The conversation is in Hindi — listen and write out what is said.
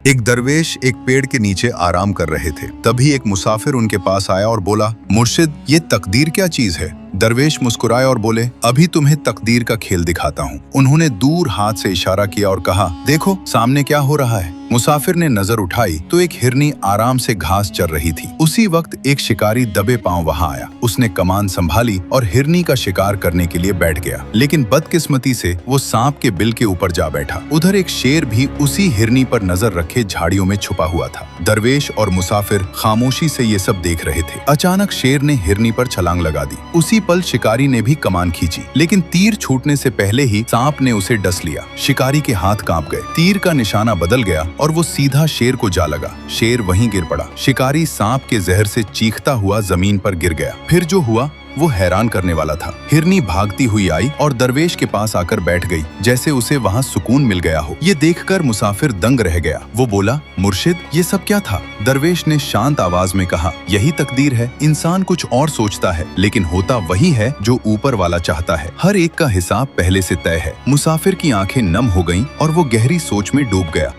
एक दरवेश एक पेड़ के नीचे आराम कर रहे थे। तभी एक मुसाफिर उनके पास आया और बोला, मुर्शिद, ये तकदीर क्या चीज है? दरवेश मुस्कुराए और बोले, अभी तुम्हें तकदीर का खेल दिखाता हूँ। उन्होंने दूर हाथ से इशारा किया और कहा, देखो सामने क्या हो रहा है। मुसाफिर ने नजर उठाई तो एक हिरनी आराम से घास चर रही थी। उसी वक्त एक शिकारी दबे पांव वहां आया। उसने कमान संभाली और हिरनी का शिकार करने के लिए बैठ गया, लेकिन बदकिस्मती से वो सांप के बिल के ऊपर जा बैठा। उधर एक शेर भी उसी हिरनी पर नजर रखे झाड़ियों में छुपा हुआ था। दरवेश और मुसाफिर खामोशी से ये सब देख रहे थे। अचानक शेर ने हिरनी पर छलांग लगा दी। उसी पल शिकारी ने भी कमान खींची, लेकिन तीर छूटने से पहले ही सांप ने उसे डस लिया। शिकारी के हाथ कांप गए। तीर का निशाना बदल गया और वो सीधा शेर को जा लगा। शेर वहीं गिर पड़ा। शिकारी सांप के जहर से चीखता हुआ जमीन पर गिर गया। फिर जो हुआ वो हैरान करने वाला था। हिरनी भागती हुई आई और दरवेश के पास आकर बैठ गई, जैसे उसे वहां सुकून मिल गया हो। ये देखकर मुसाफिर दंग रह गया। वो बोला, मुर्शिद, ये सब क्या था? दरवेश ने शांत आवाज में कहा, यही तकदीर है। इंसान कुछ और सोचता है, लेकिन होता वही है जो ऊपर वाला चाहता है। हर एक का हिसाब पहले से तय है। मुसाफिर की आंखें नम हो गईं और वो गहरी सोच में डूब गया।